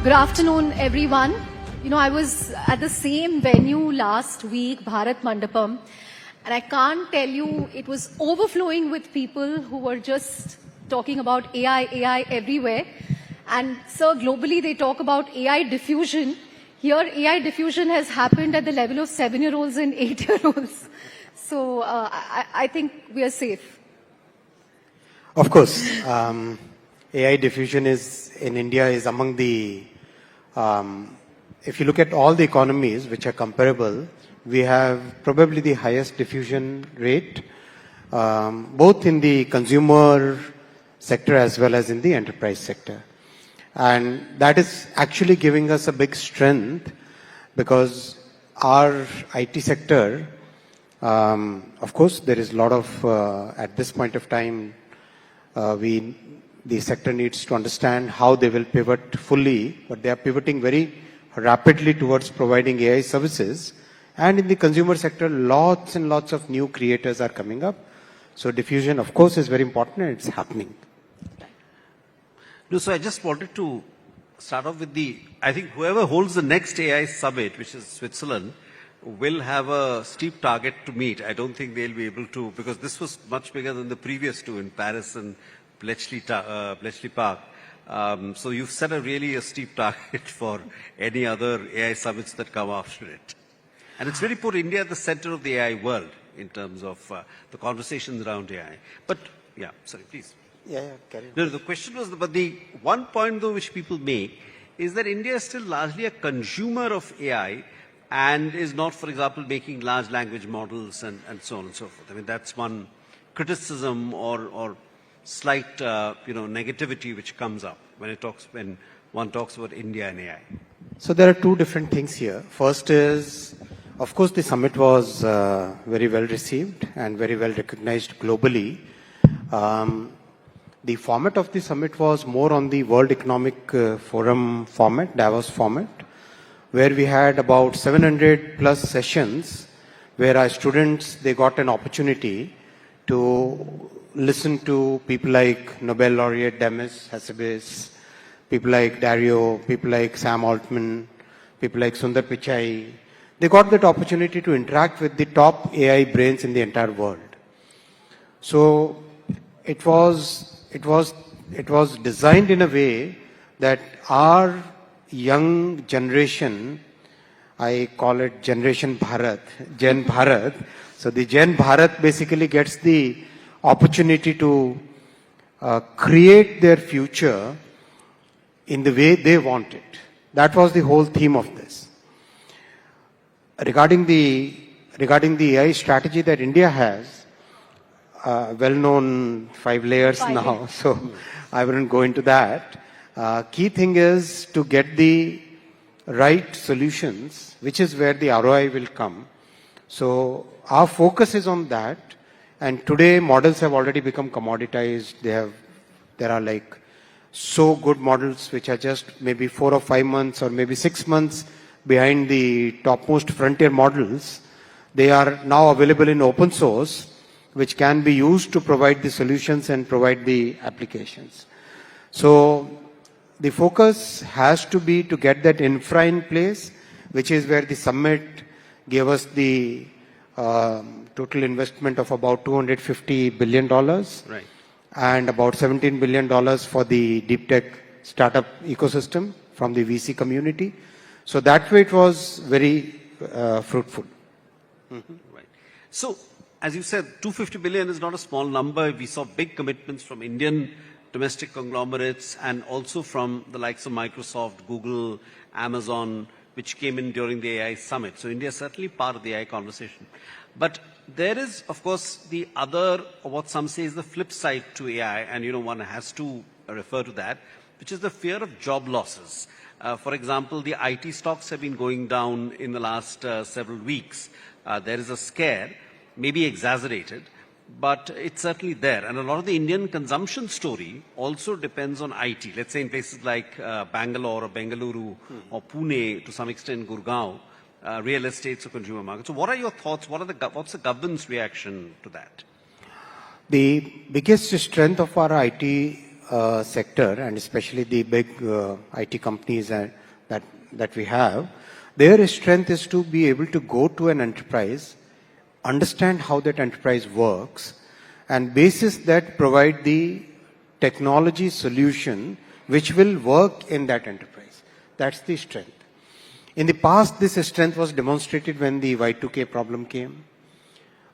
Good afternoon, everyone. You know, I was at the same venue last week, Bharat Mandapam, and I can't tell you, it was overflowing with people who were just talking about AI everywhere. And so globally, they talk about AI diffusion. Here, AI diffusion has happened at the level of 7-year-olds and 8-year-olds. So I think we are safe. Of course, AI diffusion in India is among the, if you look at all the economies which are comparable, we have probably the highest diffusion rate, both in the consumer sector as well as in the enterprise sector. And that is actually giving us a big strength because our IT sector, of course, there is a lot of, at this point of time, the sector needs to understand how they will pivot fully, but they are pivoting very rapidly towards providing AI services. And in the consumer sector, lots and lots of new creators are coming up. So diffusion, of course, is very important and it's happening. No, so I just wanted to start off with I think whoever holds the next AI summit, which is Switzerland, will have a steep target to meet. I don't think they'll be able to, because this was much bigger than the previous two in Paris and Bletchley Park. So you've set a steep target for any other AI summits that come after it. And it's really put India at the center of the AI world in terms of the conversations around AI. But, yeah, sorry, please. Yeah, carry on. No, the question was, but the one point though which people make is that India is still largely a consumer of AI and is not, for example, making large language models and so on and so forth. I mean, that's one criticism or slight, negativity which comes up when one talks about India and AI. So there are two different things here. First is, of course, the summit was very well received and very well recognized globally. The format of the summit was more on the World Economic Forum format, Davos format, where we had about 700 plus sessions where our students, they got an opportunity to listen to people like Nobel laureate Demis Hassabis, people like Dario, people like Sam Altman, people like Sundar Pichai. They got that opportunity to interact with the top AI brains in the entire world. So it was designed in a way that our young generation, I call it Generation Bharat, Gen Bharat. So the Gen Bharat basically gets the opportunity to create their future in the way they want it. That was the whole theme of this. Regarding the AI strategy that India has, well-known 5 layers now, so I wouldn't go into that. Key thing is to get the right solutions, which is where the ROI will come. So our focus is on that. And today models have already become commoditized. There are like so good models which are just maybe 4 or 5 months or maybe 6 months behind the topmost frontier models. They are now available in open source, which can be used to provide the solutions and provide the applications. So the focus has to be to get that infra in place, which is where the summit gave us the total investment of about $250 billion. Right. And about $17 billion for the deep tech startup ecosystem from the VC community. So that way it was very fruitful. Mm-hmm. Right. So, as you said, 250 billion is not a small number. We saw big commitments from Indian domestic conglomerates and also from the likes of Microsoft, Google, Amazon, which came in during the AI summit. So India is certainly part of the AI conversation. But there is, of course, the other, or what some say is the flip side to AI, and one has to refer to that, which is the fear of job losses. For example, the IT stocks have been going down in the last several weeks. There is a scare, maybe exaggerated, but it's certainly there. And a lot of the Indian consumption story also depends on IT. Let's say in places like Bangalore or Bengaluru or Pune, to some extent Gurgaon, real estate or consumer market. So what are your thoughts? What's the government's reaction to that? The biggest strength of our IT sector, and especially the big IT companies that we have, their strength is to be able to go to an enterprise, understand how that enterprise works, and basis that provide the technology solution which will work in that enterprise. That's the strength. In the past, this strength was demonstrated when the Y2K problem came.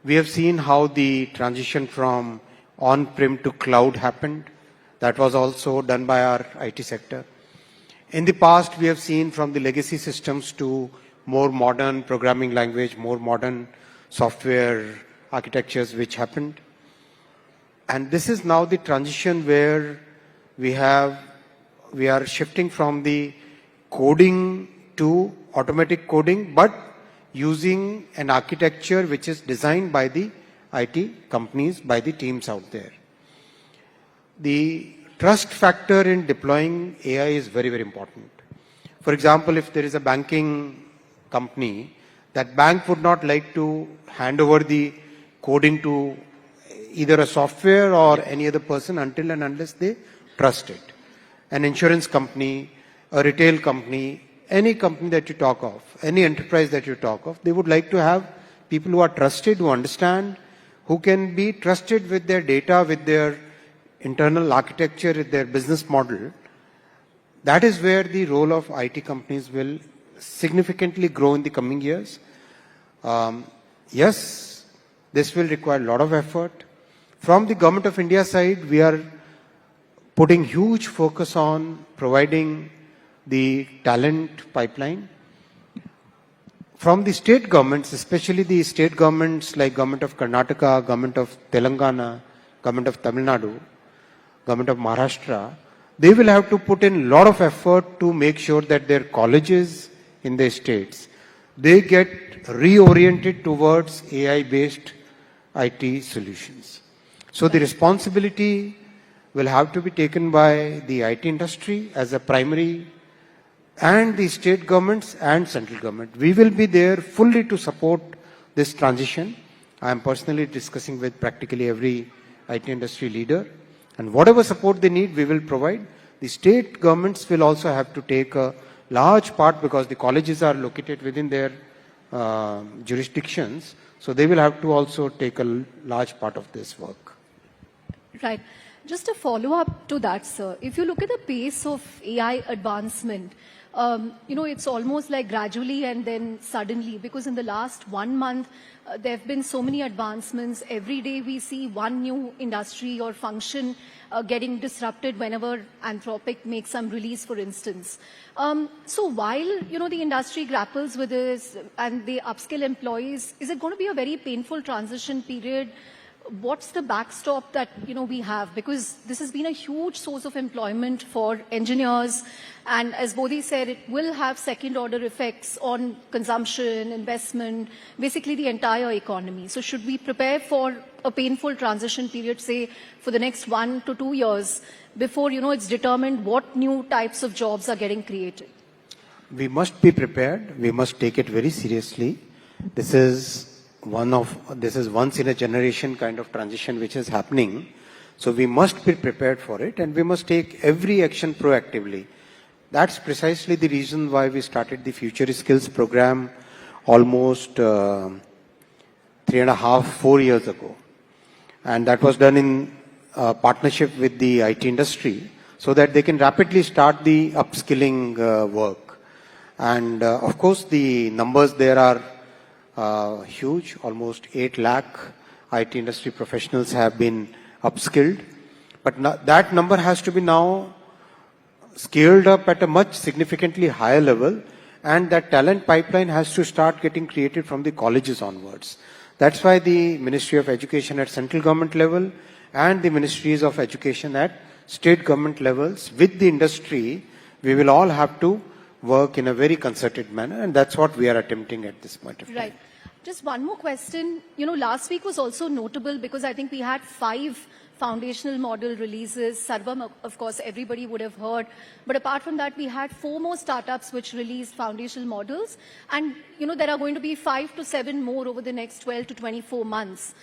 We have seen how the transition from on-prem to cloud happened. That was also done by our IT sector. In the past, we have seen from the legacy systems to more modern programming language, more modern software architectures which happened. And this is now the transition where we are shifting from the coding to automatic coding, but using an architecture which is designed by the IT companies, by the teams out there. The trust factor in deploying AI is very, very important. For example, if there is a banking company, that bank would not like to hand over the coding to either a software or any other person until and unless they trust it. An insurance company, a retail company, any company that you talk of, any enterprise that you talk of, they would like to have people who are trusted, who understand, who can be trusted with their data, with their internal architecture, with their business model. That is where the role of IT companies will significantly grow in the coming years. Yes, this will require a lot of effort. From the Government of India side, we are putting huge focus on providing the talent pipeline. From the state governments, especially the state governments like Government of Karnataka, Government of Telangana, Government of Tamil Nadu, Government of Maharashtra, they will have to put in a lot of effort to make sure that their colleges in their states, they get reoriented towards AI-based IT solutions. So the responsibility will have to be taken by the IT industry as a primary, and the state governments and central government. We will be there fully to support this transition. I am personally discussing with practically every IT industry leader, and whatever support they need, we will provide. The state governments will also have to take a large part because the colleges are located within their jurisdictions, so they will have to also take a large part of this work. Right. Just a follow-up to that, sir. If you look at the pace of AI advancement, it's almost like gradually and then suddenly, because in the last 1 month, there have been so many advancements. Every day we see one new industry or function getting disrupted whenever Anthropic makes some release, for instance. So while, the industry grapples with this and they upskill employees, is it going to be a very painful transition period? What's the backstop that, we have? Because this has been a huge source of employment for engineers. And as Bodhi said, it will have second-order effects on consumption, investment, basically the entire economy. So should we prepare for a painful transition period, say, for the next 1 to 2 years before, it's determined what new types of jobs are getting created? We must be prepared. We must take it very seriously. This is once in a generation kind of transition which is happening. So we must be prepared for it, and we must take every action proactively. That's precisely the reason why we started the Future Skills program almost 3.5-4 years ago. And that was done in partnership with the IT industry so that they can rapidly start the upskilling work. And of course, the numbers there are huge. Almost 8 lakh IT industry professionals have been upskilled. But that number has to be now scaled up at a much significantly higher level, and that talent pipeline has to start getting created from the colleges onwards. That's why the Ministry of Education at central government level and the Ministries of Education at state government levels with the industry, we will all have to work in a very concerted manner, and that's what we are attempting at this point of time. Right. Just one more question. Last week was also notable because I think we had 5 foundational model releases. Sarvam, of course, everybody would have heard. But apart from that, we had 4 more startups which released foundational models. And, there are going to be 5 to 7 more over the next 12 to 24 months.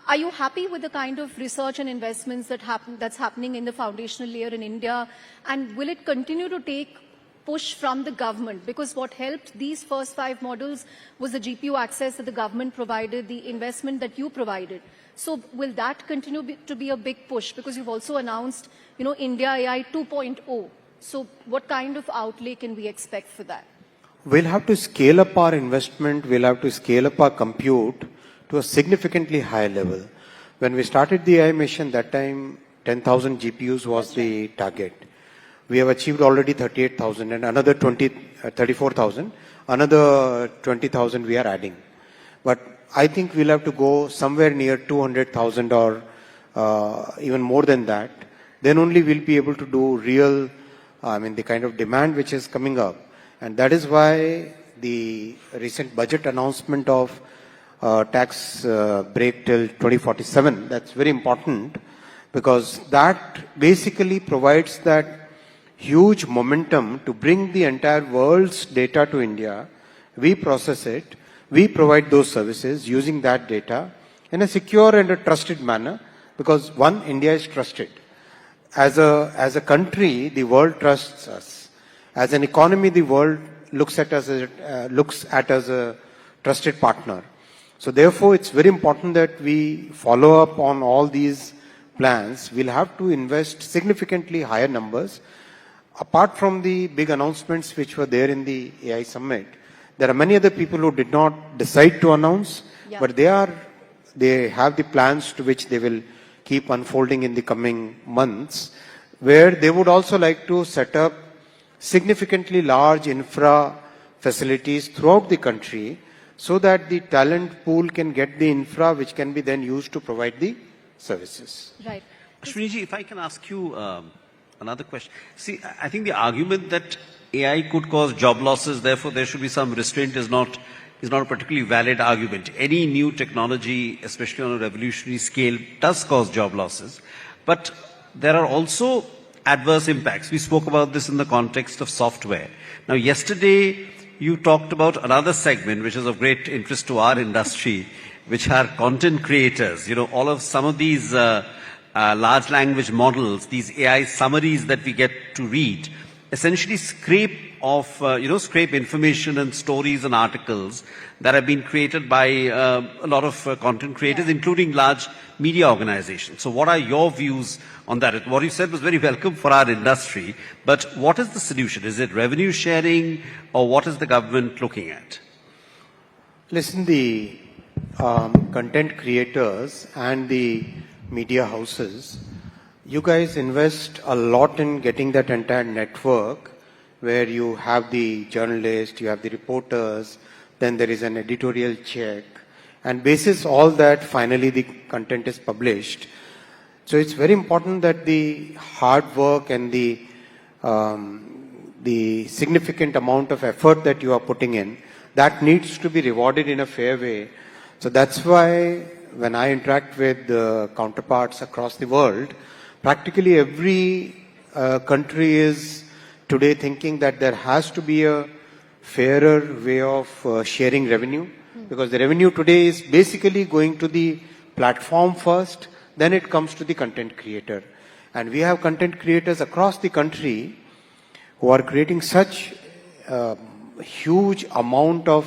Are you happy with the kind of research and investments that's happening in the foundational layer in India? And will it continue to take push from the government? Because what helped these first 5 models was the GPU access that the government provided, the investment that you provided. So will that continue to be a big push? Because you've also announced, India AI 2.0. So what kind of outlay can we expect for that? We'll have to scale up our investment. We'll have to scale up our compute to a significantly higher level. When we started the AI mission, that time 10,000 GPUs was the target. We have achieved already 38,000 and another 34,000. Another 20,000 we are adding. But I think we'll have to go somewhere near 200,000 or even more than that. Then only we'll be able to do real, the kind of demand which is coming up. And that is why the recent budget announcement of tax break till 2047, that's very important, because that basically provides that huge momentum to bring the entire world's data to India. We process it, we provide those services using that data in a secure and a trusted manner, because one, India is trusted. As a country, the world trusts us. As an economy, the world looks at us as a trusted partner. So therefore, it's very important that we follow up on all these plans. We'll have to invest significantly higher numbers. Apart from the big announcements which were there in the AI summit, there are many other people who did not decide to announce, but they have the plans to which they will keep unfolding in the coming months, where they would also like to set up significantly large infra facilities throughout the country, so that the talent pool can get the infra which can be then used to provide the services. Right. Ashwini, if I can ask you another question. See, I think the argument that AI could cause job losses, therefore there should be some restraint is not a particularly valid argument. Any new technology, especially on a revolutionary scale, does cause job losses. But there are also adverse impacts. We spoke about this in the context of software. Now, yesterday, you talked about another segment which is of great interest to our industry, which are content creators. Some of these large language models, these AI summaries that we get to read, essentially scrape information and stories and articles that have been created by a lot of content creators, including large media organizations. So what are your views on that? What you said was very welcome for our industry, but what is the solution? Is it revenue sharing, or what is the government looking at? Listen, the content creators and the media houses, you guys invest a lot in getting that entire network where you have the journalists, you have the reporters, then there is an editorial check, and basis all that, finally the content is published. So it's very important that the hard work and the significant amount of effort that you are putting in, that needs to be rewarded in a fair way. So that's why when I interact with counterparts across the world, practically every country is today thinking that there has to be a fairer way of sharing revenue, because the revenue today is basically going to the platform first, then it comes to the content creator. And we have content creators across the country who are creating such huge amount of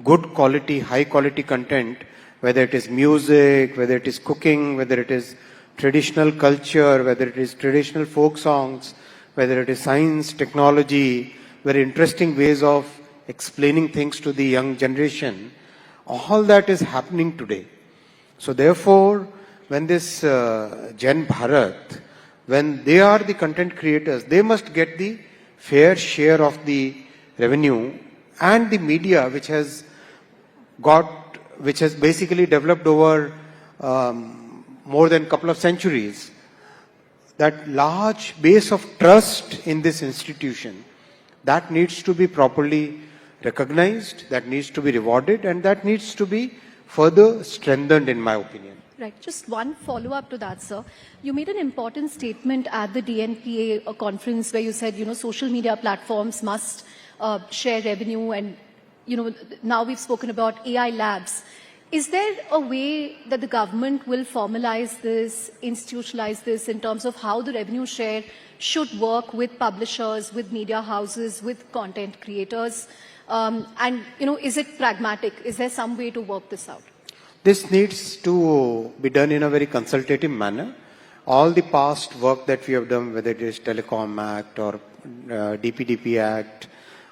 good quality, high quality content, whether it is music, whether it is cooking, whether it is traditional culture, whether it is traditional folk songs, whether it is science, technology, very interesting ways of explaining things to the young generation. All that is happening today. So therefore, when this Gen Bharat, when they are the content creators, they must get the fair share of the revenue, and the media which has basically developed over more than a couple of centuries, that large base of trust in this institution, that needs to be properly recognized, that needs to be rewarded, and that needs to be further strengthened, in my opinion. Right. Just one follow-up to that, sir. You made an important statement at the DNPA conference where you said, social media platforms must share revenue, and, now we've spoken about AI labs. Is there a way that the government will formalize this, institutionalize this in terms of how the revenue share should work with publishers, with media houses, with content creators? And, is it pragmatic? Is there some way to work this out? This needs to be done in a very consultative manner. All the past work that we have done, whether it is Telecom Act or DPDP Act,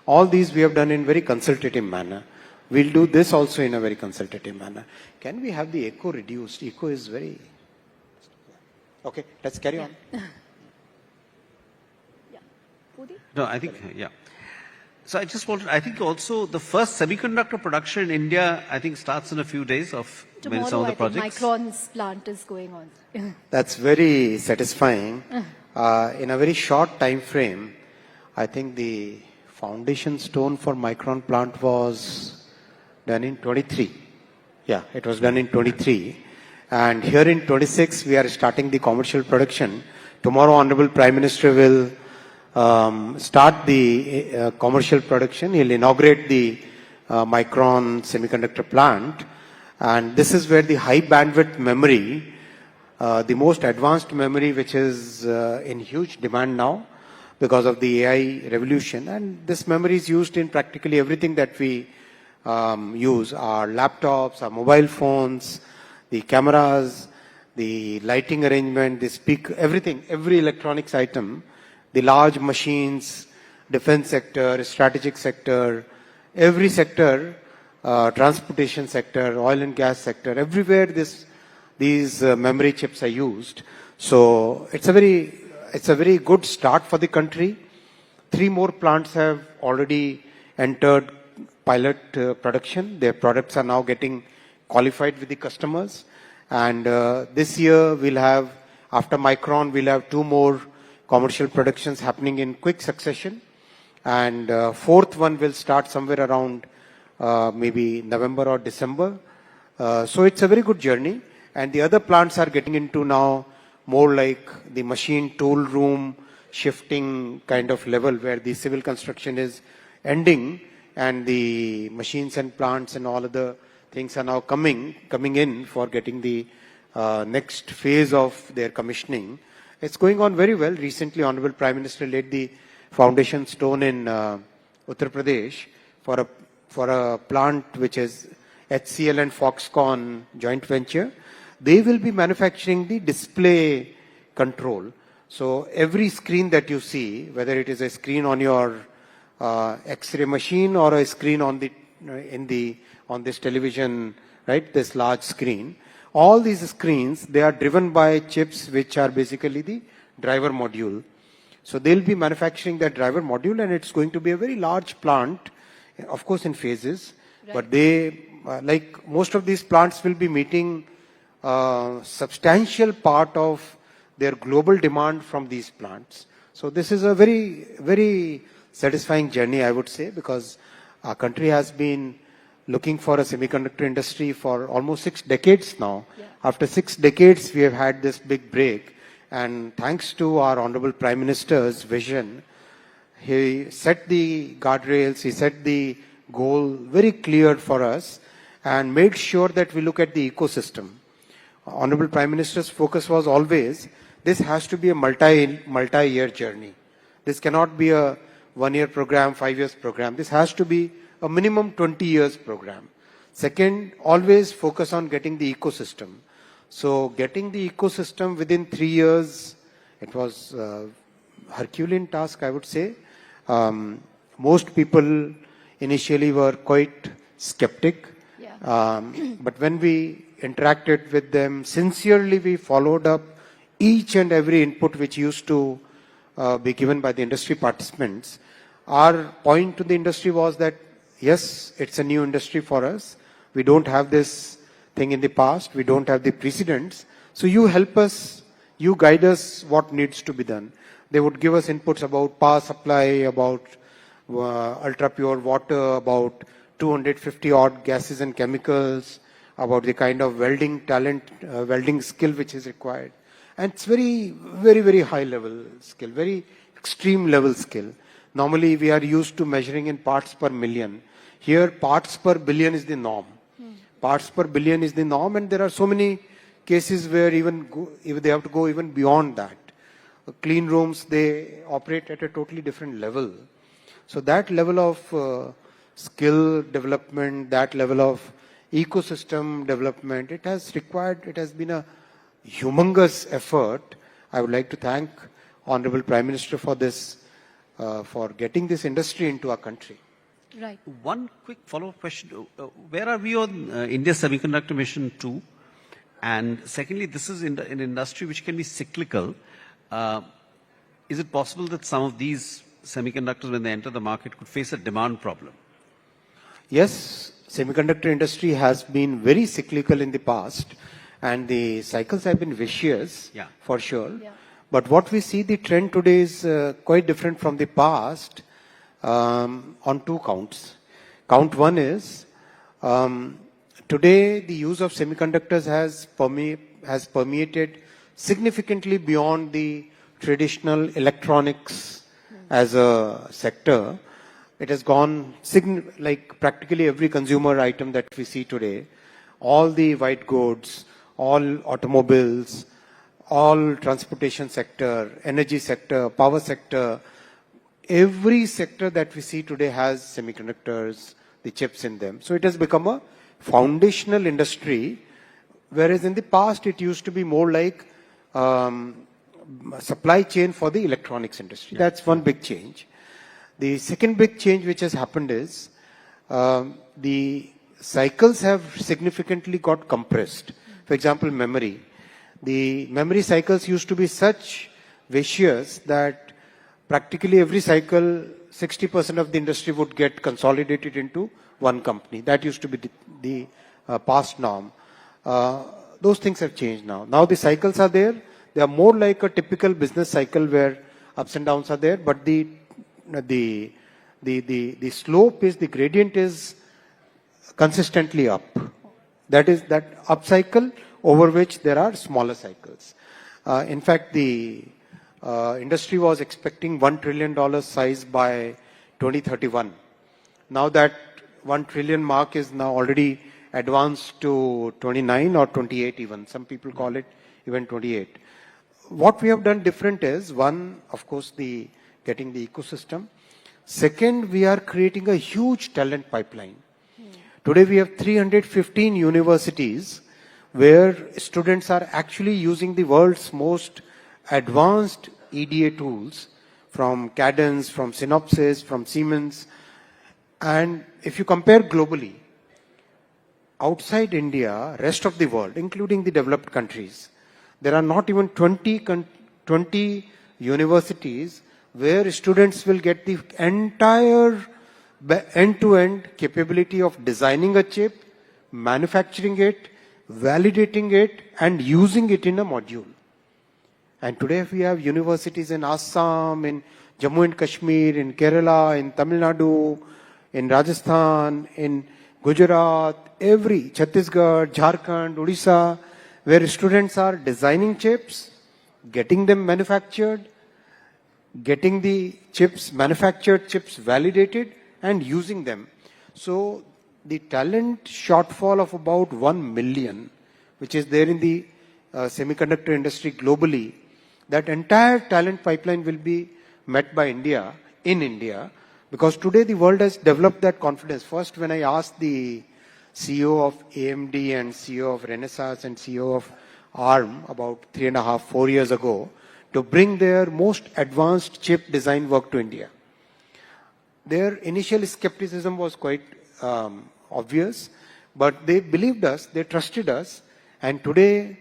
all these we have done in very consultative manner. We'll do this also in a very consultative manner. Can we have the echo reduced? Echo is very... Okay, let's carry on. No, I think, yeah. So I just wanted, I think also the first semiconductor production in India, I think starts in a few days of Tomorrow, some of the I think projects. Micron's plant is going on. That's very satisfying. In a very short time frame, I think the foundation stone for Micron plant was done in 23. Yeah, it was done in 23. And here in 26, we are starting the commercial production. Tomorrow, Honorable Prime Minister will start the commercial production. He'll inaugurate the Micron semiconductor plant. And this is where the high bandwidth memory, the most advanced memory, which is in huge demand now because of the AI revolution. And this memory is used in practically everything that we use, our laptops, our mobile phones, the cameras, the lighting arrangement, the speaker, everything, every electronics item, the large machines, defense sector, strategic sector, every sector, transportation sector, oil and gas sector, everywhere these memory chips are used. So it's a very good start for the country. 3 more plants have already entered pilot production. Their products are now getting qualified with the customers. And this year we'll have, after Micron, we'll have 2 more commercial productions happening in quick succession. And 4th one will start somewhere around maybe November or December. So it's a very good journey. And the other plants are getting into now more like the machine tool room shifting kind of level where the civil construction is ending and the machines and plants and all other things are now coming in for getting the next phase of their commissioning. It's going on very well. Recently, Honorable Prime Minister laid the foundation stone in Uttar Pradesh for a plant which is HCL and Foxconn joint venture. They will be manufacturing the display control. So every screen that you see, whether it is a screen on your X-ray machine or a screen on this television, right? This large screen. All these screens, they are driven by chips which are basically the driver module. So they'll be manufacturing that driver module, and it's going to be a very large plant, of course in phases. Right. But they, like most of these plants, will be meeting substantial part of their global demand from these plants. So this is a very, very satisfying journey, I would say, because our country has been looking for a semiconductor industry for almost 6 decades now. Yeah. After 6 decades, we have had this big break. And thanks to our Honorable Prime Minister's vision, he set the guardrails, he set the goal very clear for us and made sure that we look at the ecosystem. Honorable Prime Minister's focus was always, this has to be a multi-year journey. This cannot be a 1-year program, 5 years program. This has to be a minimum 20 years program. Second, always focus on getting the ecosystem. So getting the ecosystem within 3 years, it was a Herculean task, I would say. Most people initially were quite skeptic. Yeah. But when we interacted with them, sincerely we followed up each and every input which used to be given by the industry participants. Our point to the industry was that, yes, it's a new industry for us. We don't have this thing in the past. We don't have the precedents. So you help us, you guide us what needs to be done. They would give us inputs about power supply, about ultra pure water, about 250 odd gases and chemicals, about the kind of welding talent, welding skill which is required. And it's very, very, very high level skill, very extreme level skill. Normally we are used to measuring in parts per million. Here parts per billion is the norm. parts per billion is the norm, and there are so many cases where even they have to go even beyond that. Clean rooms, they operate at a totally different level. So that level of skill development, that level of ecosystem development, it has been a humongous effort. I would like to thank Honorable Prime Minister for this, for getting this industry into our country. Right. One quick follow-up question. Where are we on India's Semiconductor Mission 2? And secondly, this is an industry which can be cyclical. Is it possible that some of these semiconductors, when they enter the market, could face a demand problem? Yes, semiconductor industry has been very cyclical in the past, and the cycles have been vicious, for sure. Yeah. But what we see, the trend today is quite different from the past on two counts. Count one is, today the use of semiconductors has permeated significantly beyond the traditional electronics as a sector. It has gone like practically every consumer item that we see today, all the white goods, all automobiles, all transportation sector, energy sector, power sector, every sector that we see today has semiconductors, the chips in them. So it has become a foundational industry, whereas in the past it used to be more like supply chain for the electronics industry. That's one big change. The second big change which has happened is the cycles have significantly got compressed. For example, memory. The memory cycles used to be such vicious that practically every cycle, 60% of the industry would get consolidated into one company. That used to be the past norm. Those things have changed now. Now the cycles are there. They are more like a typical business cycle where ups and downs are there, but the slope is, the gradient is consistently up. That is that up cycle over which there are smaller cycles. In fact, the industry was expecting $1 trillion size by 2031. Now that 1 trillion mark is now already advanced to 29 or 28 even. Some people call it even 28. What we have done different is, one, of course, getting the ecosystem. Second, we are creating a huge talent pipeline. Today we have 315 universities where students are actually using the world's most advanced EDA tools from Cadence, from Synopsys, from Siemens. And if you compare globally, outside India, rest of the world, including the developed countries, there are not even 20 universities where students will get the entire end-to-end capability of designing a chip, manufacturing it, validating it, and using it in a module. And today we have universities in Assam, in Jammu and Kashmir, in Kerala, in Tamil Nadu, in Rajasthan, in Gujarat, Chhattisgarh, Jharkhand, Odisha, where students are designing chips, getting them manufactured, getting the chips, manufactured chips validated, and using them. So the talent shortfall of about 1 million, which is there in the semiconductor industry globally, that entire talent pipeline will be met by India, in India, because today the world has developed that confidence. First, when I asked the CEO of AMD and CEO of Renesas and CEO of ARM about 3.5-4 years ago to bring their most advanced chip design work to India, their initial skepticism was quite obvious, but they believed us, they trusted us, and today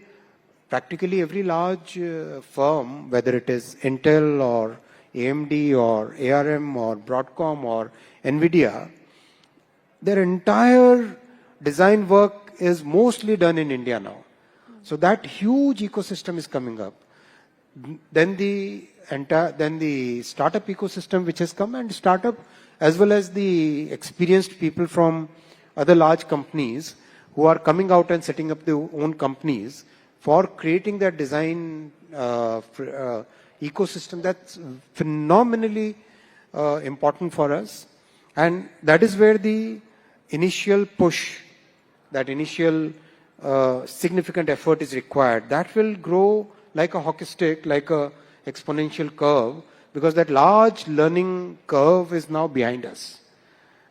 practically every large firm, whether it is Intel or AMD or ARM or Broadcom or NVIDIA, their entire design work is mostly done in India now. So that huge ecosystem is coming up. Then the startup ecosystem which has come, and startup as well as the experienced people from other large companies who are coming out and setting up their own companies for creating that design ecosystem. That's phenomenally important for us. And that is where the initial push that initial significant effort is required, that will grow like a hockey stick, like a exponential curve, because that large learning curve is now behind us.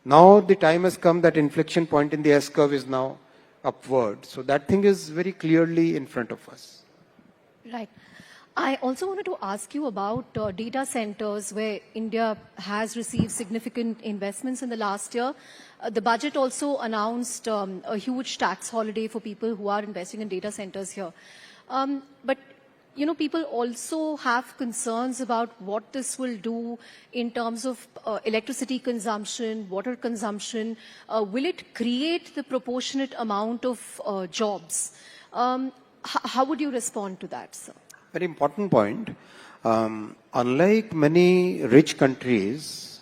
Now the time has come that inflection point in the S curve is now upward. So that thing is very clearly in front of us. Right. I also wanted to ask you about data centers where India has received significant investments in the last year. The budget also announced a huge tax holiday for people who are investing in data centers here. But you know, people also have concerns about what this will do in terms of electricity consumption, water consumption. Will it create the proportionate amount of jobs? How would you respond to that, sir? Very important point. Unlike many rich countries,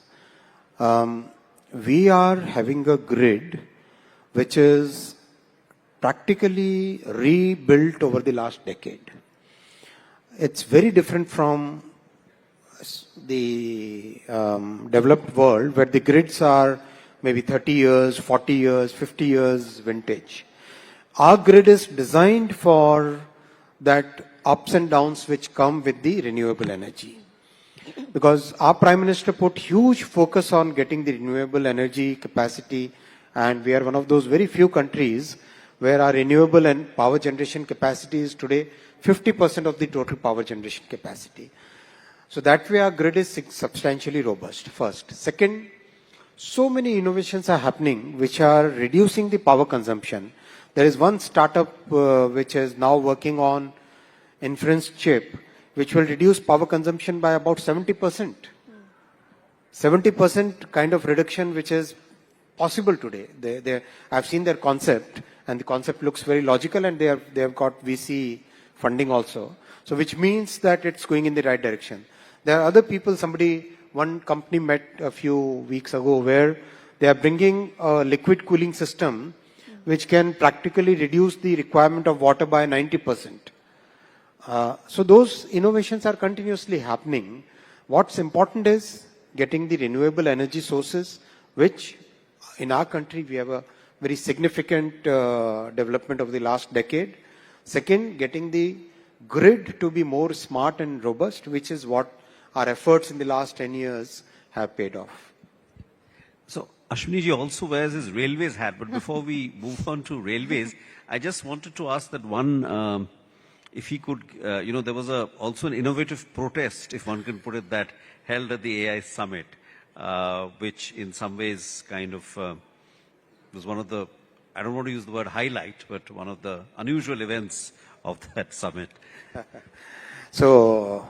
we are having a grid which is practically rebuilt over the last decade. It's very different from the developed world where the grids are maybe 30 years, 40 years, 50 years vintage. Our grid is designed for that ups and downs which come with the renewable energy. Because our Prime Minister put huge focus on getting the renewable energy capacity, and we are one of those very few countries where our renewable and power generation capacity is today 50% of the total power generation capacity. So that way our grid is substantially robust, first. Second, so many innovations are happening which are reducing the power consumption. There is one startup which is now working on inference chip, which will reduce power consumption by about 70%. 70% kind of reduction which is possible today. I've seen their concept, and the concept looks very logical, and they have got VC funding also. So which means that it's going in the right direction. There are other people, one company met a few weeks ago where they are bringing a liquid cooling system which can practically reduce the requirement of water by 90%. So those innovations are continuously happening. What's important is getting the renewable energy sources, which in our country we have a very significant development of the last decade. Second, getting the grid to be more smart and robust, which is what our efforts in the last 10 years have paid off. So Ashwini ji also wears his railways hat, but before we move on to railways, I just wanted to ask that one, if he could, there was also an innovative protest, if one can put it that, held at the AI summit, which in some ways kind of was one of the, I don't want to use the word highlight, but one of the unusual events of that summit. So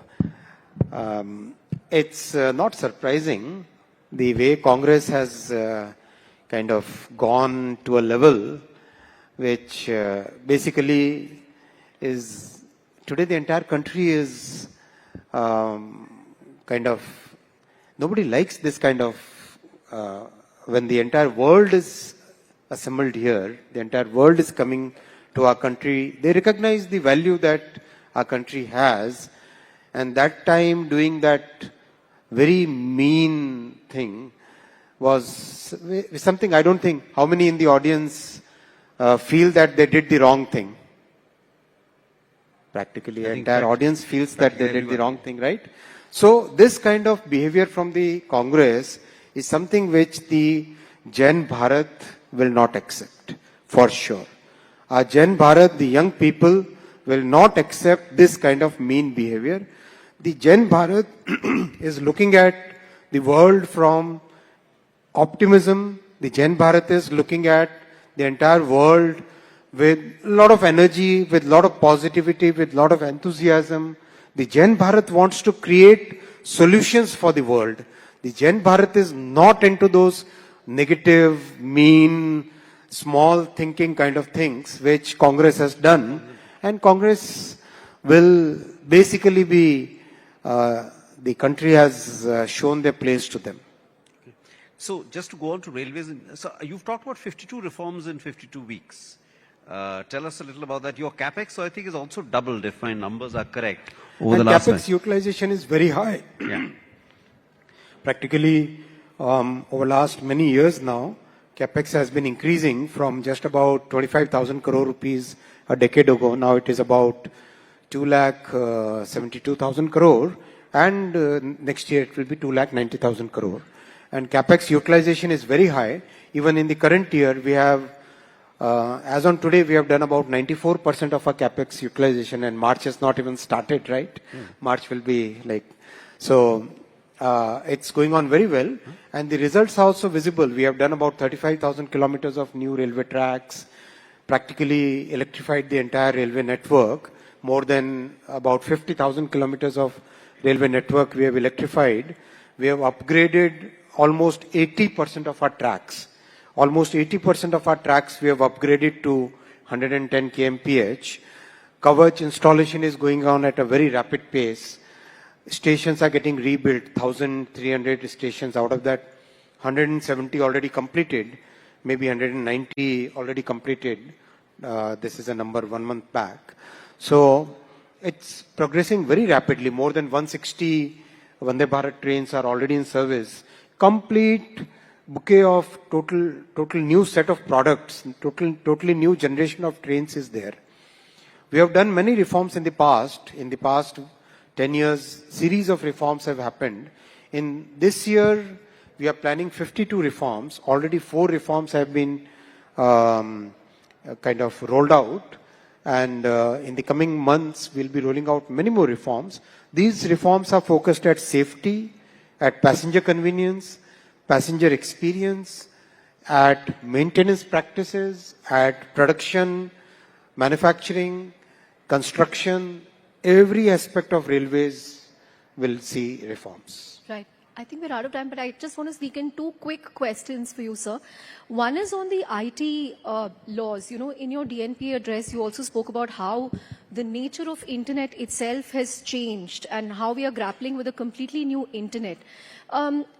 it's not surprising the way Congress has kind of gone to a level which basically is, today the entire country is kind of, nobody likes this kind of, when the entire world is assembled here, the entire world is coming to our country, they recognize the value that our country has, and that time doing that very mean thing was something I don't think, how many in the audience feel that they did the wrong thing? Practically, the entire audience feels that they did the wrong thing, right? So this kind of behavior from the Congress is something which the Gen Bharat will not accept, for sure. Our Gen Bharat, the young people, will not accept this kind of mean behavior. The Gen Bharat is looking at the world from optimism. The Gen Bharat is looking at the entire world with a lot of energy, with a lot of positivity, with a lot of enthusiasm. The Gen Bharat wants to create solutions for the world. The Gen Bharat is not into those negative, mean, small thinking kind of things which Congress has done. And Congress will basically be, the country has shown their place to them. So just to go on to railways, so you've talked about 52 reforms in 52 weeks. Tell us a little about that. Your capex, so I think, is also doubled, if my numbers are correct, over the last capex utilization is very high. Yeah. Practically, over last many years now, CapEx has been increasing from just about 25,000 crore rupees a decade ago. Now it is about 2,72,000 crore, and next year it will be 2,90,000 crore. And CapEx utilization is very high. Even in the current year, we have, as on today, we have done about 94% of our CapEx utilization, and March has not even started, right? March will be like, so it's going on very well, and the results are also visible. We have done about 35,000 kilometers of new railway tracks, practically electrified the entire railway network. More than about 50,000 kilometers of railway network we have electrified. We have upgraded almost 80% of our tracks. Almost 80% of our tracks we have upgraded to 110 kmph. Coverage installation is going on at a very rapid pace. Stations are getting rebuilt, 1,300 stations. Out of that, 170 already completed, maybe 190 already completed. This is a number 1 month back. So it's progressing very rapidly. More than 160 Vande Bharat trains are already in service. Complete bouquet of total new set of products, totally new generation of trains is there. We have done many reforms in the past. In the past 10 years, series of reforms have happened. In this year, we are planning 52 reforms. Already 4 reforms have been kind of rolled out. And in the coming months, we'll be rolling out many more reforms. These reforms are focused at safety, at passenger convenience, passenger experience, at maintenance practices, at production, manufacturing, construction. Every aspect of railways will see reforms. Right. I think we're out of time, but I just want to sneak in 2 quick questions for you, sir. One is on the IT laws. You know, in your DNP address, you also spoke about how the nature of internet itself has changed and how we are grappling with a completely new internet.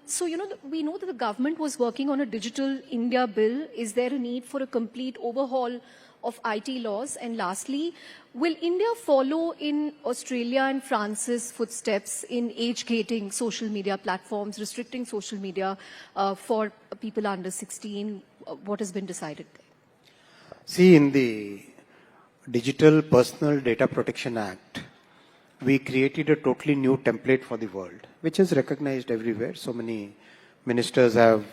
So, you know, we know that the government was working on a digital India bill. Is there a need for a complete overhaul of IT laws? And lastly, will India follow in Australia and France's footsteps in age-gating social media platforms, restricting social media for people under 16? What has been decided there? See, in the Digital Personal Data Protection Act, we created a totally new template for the world, which is recognized everywhere. So many ministers have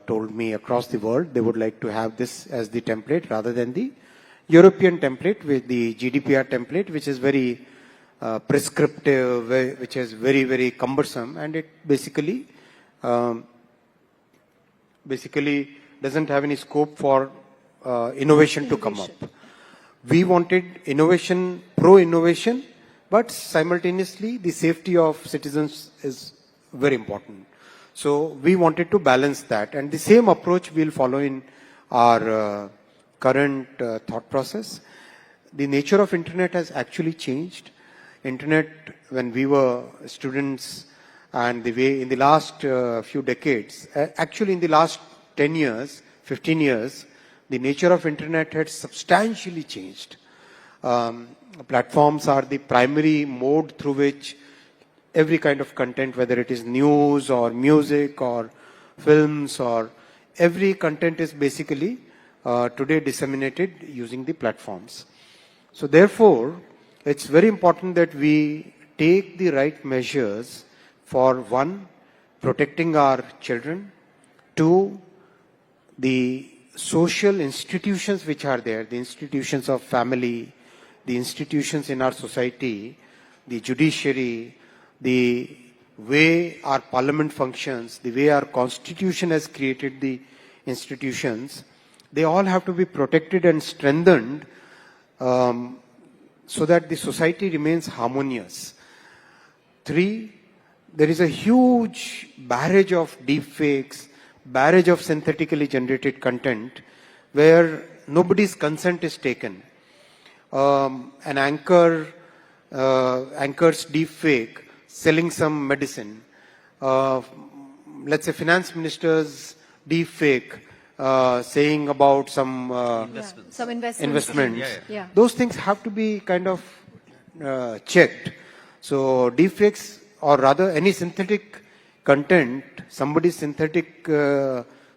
told me across the world they would like to have this as the template rather than the European template with the GDPR template, which is very prescriptive, which is very, very cumbersome, and it basically doesn't have any scope for innovation to come up. We wanted innovation, pro-innovation, but simultaneously the safety of citizens is very important. So we wanted to balance that, and the same approach we'll follow in our current thought process. The nature of internet has actually changed. Internet, when we were students, and the way in the last few decades, actually in the last 10 years, 15 years, the nature of internet had substantially changed. Platforms are the primary mode through which every kind of content, whether it is news or music or films, or every content is basically today disseminated using the platforms. So therefore, it's very important that we take the right measures for, 1, protecting our children, 2, the social institutions which are there, the institutions of family, the institutions in our society, the judiciary, the way our parliament functions, the way our constitution has created the institutions, they all have to be protected and strengthened so that the society remains harmonious. 3, there is a huge barrage of deepfakes, barrage of synthetically generated content where nobody's consent is taken. An anchor's deepfake selling some medicine. Let's say finance minister's deepfake saying about some investments. Yeah. Those things have to be kind of checked. So deepfakes, or rather any synthetic content, somebody's synthetic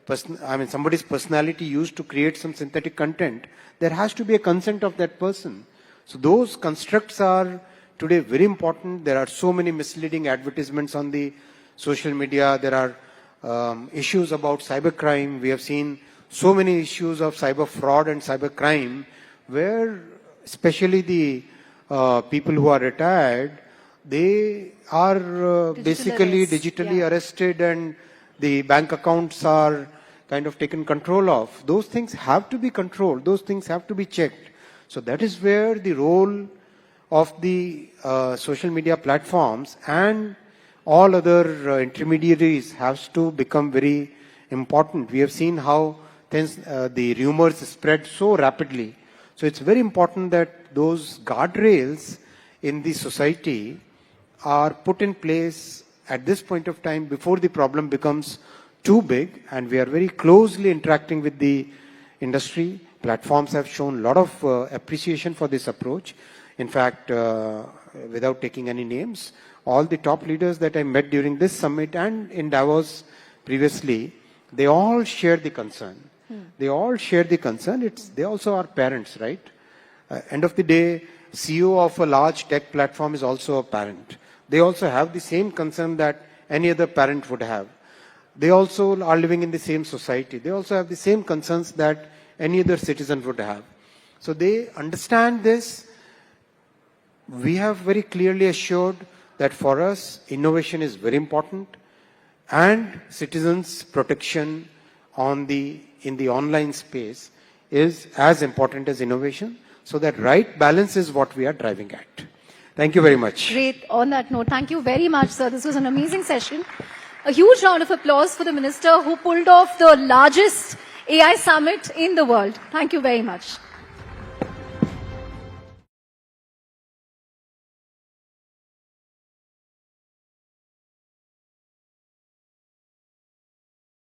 somebody's personality used to create some synthetic content, there has to be a consent of that person. So those constructs are today very important. There are so many misleading advertisements on the social media. There are issues about cybercrime. We have seen so many issues of cyber fraud and cyber crime, where especially the people who are retired, they are basically digitally arrested, and the bank accounts are kind of taken control of. Those things have to be controlled. Those things have to be checked. So that is where the role of the social media platforms and all other intermediaries has to become very important. We have seen how the rumors spread so rapidly. So it's very important that those guardrails in the society are put in place at this point of time before the problem becomes too big, and we are very closely interacting with the industry. Platforms have shown a lot of appreciation for this approach. In fact, without taking any names, all the top leaders that I met during this summit and in Davos previously, they all share the concern. They all share the concern. They also are parents, right? End of the day, CEO of a large tech platform is also a parent. They also have the same concern that any other parent would have. They also are living in the same society. They also have the same concerns that any other citizen would have. So they understand this. We have very clearly assured that for us, innovation is very important, and citizens' protection in the online space is as important as innovation. So that right balance is what we are driving at. Thank you very much. Great. On that note, thank you very much, sir. This was an amazing session. A huge round of applause for the minister who pulled off the largest AI summit in the world. Thank you very much.